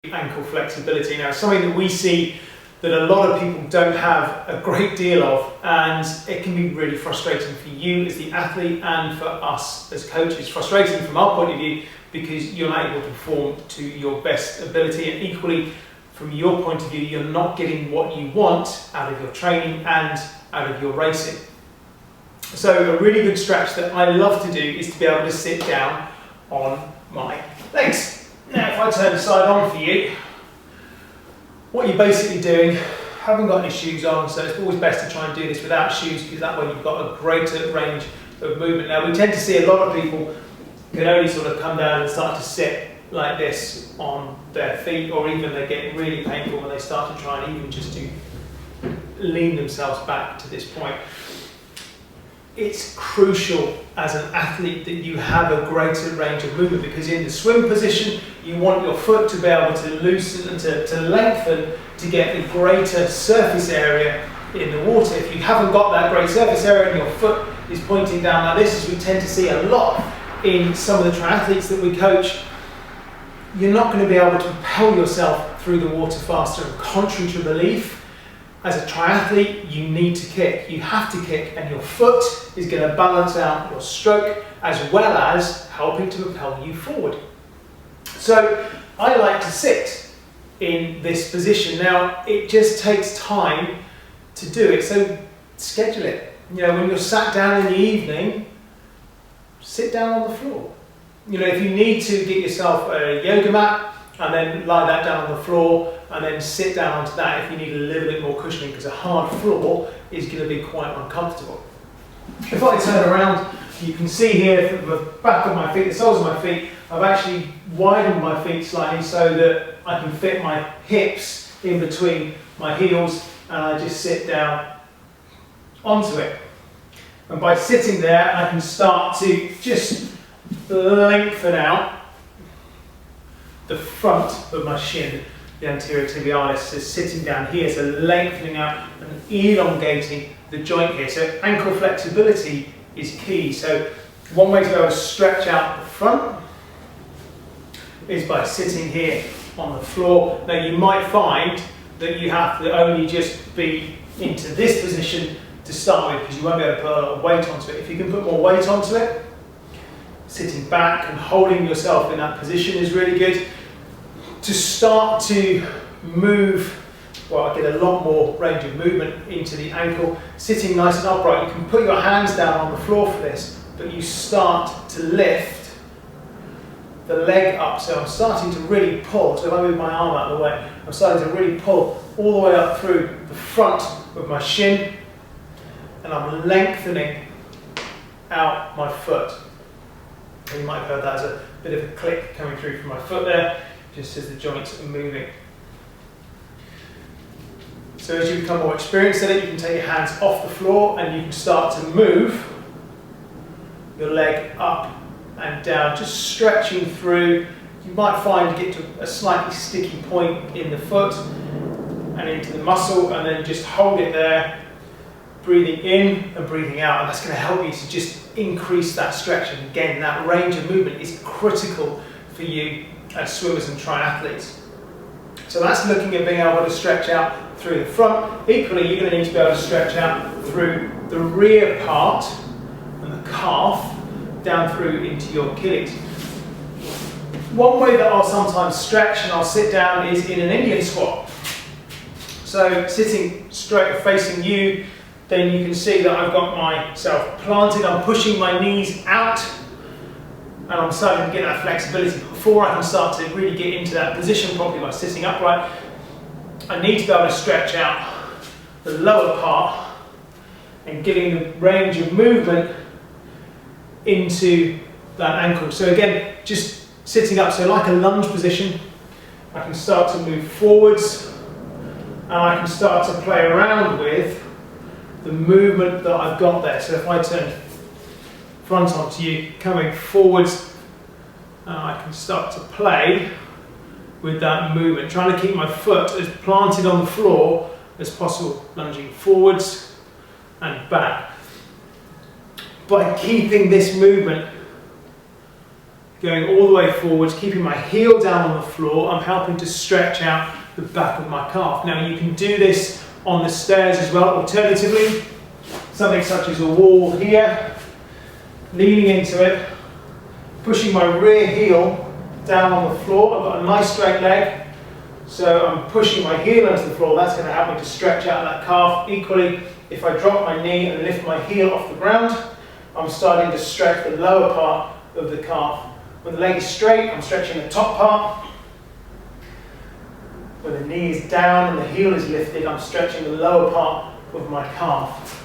ankle flexibility. Now, something that we see that a lot of people don't have a great deal of, and it can be really frustrating for you as the athlete and for us as coaches. Frustrating from our point of view because you're not able to perform to your best ability, and equally from your point of view you're not getting what you want out of your training and out of your racing. So a really good stretch that I love to do is to be able to sit down on my legs. Now if I turn the side on for you, what you're basically doing, haven't got any shoes on, so it's always best to try and do this without shoes, because that way you've got a greater range of movement. Now we tend to see a lot of people can only sort of come down and start to sit like this on their feet, or even they get really painful when they start to try and even just to lean themselves back to this point. It's crucial as an athlete that you have a greater range of movement, because in the swim position you want your foot to be able to loosen and to lengthen to get a greater surface area in the water. If you haven't got that great surface area and your foot is pointing down like this, as we tend to see a lot in some of the triathletes that we coach, you're not going to be able to propel yourself through the water faster. And contrary to belief, as a triathlete, you need to kick. You have to kick, and your foot is going to balance out your stroke as well as helping to propel you forward. So I like to sit in this position. Now it just takes time to do it, so schedule it. You know, when you're sat down in the evening, sit down on the floor. You know, if you need to get yourself a yoga mat and then lie that down on the floor and then sit down onto that if you need a little bit more cushioning, because a hard floor is going to be quite uncomfortable. If I turn around, you can see here from the back of my feet, the soles of my feet, I've actually widened my feet slightly so that I can fit my hips in between my heels, and I just sit down onto it. And by sitting there, I can start to just lengthen out the front of my shin, the anterior tibialis. So sitting down here, so lengthening out and elongating the joint here. So ankle flexibility is key. So one way to be able to stretch out the front is by sitting here on the floor. Now you might find that you have to only just be into this position to start with, because you won't be able to put a lot of weight onto it. If you can put more weight onto it, sitting back and holding yourself in that position is really good. To start to move, well, I get a lot more range of movement into the ankle. Sitting nice and upright, you can put your hands down on the floor for this, but you start to lift the leg up. So I'm starting to really pull, so if I move my arm out of the way, I'm starting to really pull all the way up through the front of my shin, and I'm lengthening out my foot. And you might have heard that as a bit of a click coming through from my foot there, just as the joints are moving. So as you become more experienced at it, you can take your hands off the floor and you can start to move your leg up and down, just stretching through. You might find you get to a slightly sticky point in the foot and into the muscle, and then just hold it there, breathing in and breathing out, and that's going to help you to just increase that stretch. And again, that range of movement is critical for you as swimmers and triathletes. So that's looking at being able to stretch out through the front. Equally, you're going to need to be able to stretch out through the rear part and the calf down through into your Achilles. One way that I'll sometimes stretch and I'll sit down is in an Indian squat. So sitting straight facing you, then you can see that I've got myself planted, I'm pushing my knees out, and I'm starting to get that flexibility. Before I can start to really get into that position properly by sitting upright, I need to be able to stretch out the lower part and getting the range of movement into that ankle. So again, just sitting up, so like a lunge position, I can start to move forwards, and I can start to play around with the movement that I've got there. So if I turn front onto you, coming forwards, I can start to play with that movement, trying to keep my foot as planted on the floor as possible, lunging forwards and back. By keeping this movement going all the way forwards, keeping my heel down on the floor. I'm helping to stretch out the back of my calf. Now you can do this on the stairs as well. Alternatively, something such as a wall here, leaning into it, pushing my rear heel down on the floor. I've got a nice straight leg, so I'm pushing my heel into the floor. That's going to help me to stretch out that calf. Equally, if I drop my knee and lift my heel off the ground, I'm starting to stretch the lower part of the calf. When the leg is straight, I'm stretching the top part. When the knee is down and the heel is lifted, I'm stretching the lower part of my calf.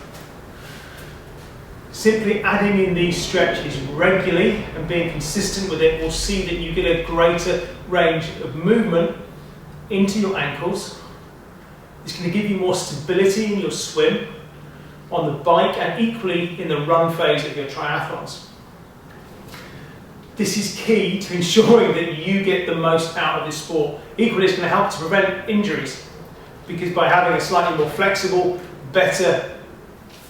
Simply adding in these stretches regularly and being consistent with it will see that you get a greater range of movement into your ankles. It's going to give you more stability in your swim, on the bike, and equally in the run phase of your triathlons. This is key to ensuring that you get the most out of this sport. Equally, it's going to help to prevent injuries, because by having a slightly more flexible, better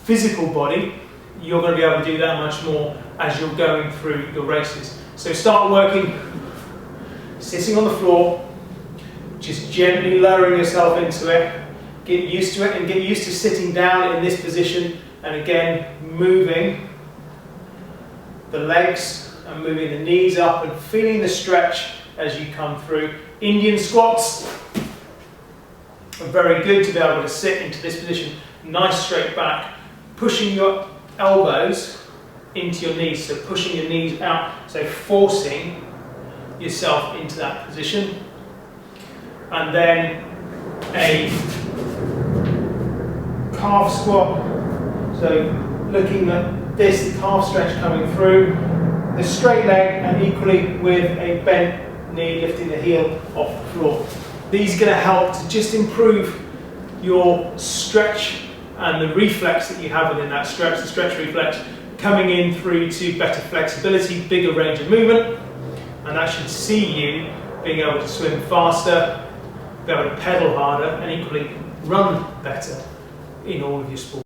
physical body, you're going to be able to do that much more as you're going through your races. So start working sitting on the floor, just gently lowering yourself into it. Get used to it and get used to sitting down in this position, and again moving the legs and moving the knees up and feeling the stretch as you come through. Indian squats are very good to be able to sit into this position, nice straight back, pushing your elbows into your knees, so pushing your knees out, so forcing yourself into that position. And then a calf squat, so looking at this, the calf stretch coming through, the straight leg, and equally with a bent knee, lifting the heel off the floor. These are going to help to just improve your stretch and the reflex that you have within that stretch, the stretch reflex, coming in through to better flexibility, bigger range of movement, and that should see you being able to swim faster, be able to pedal harder, and equally run better in all of your sports.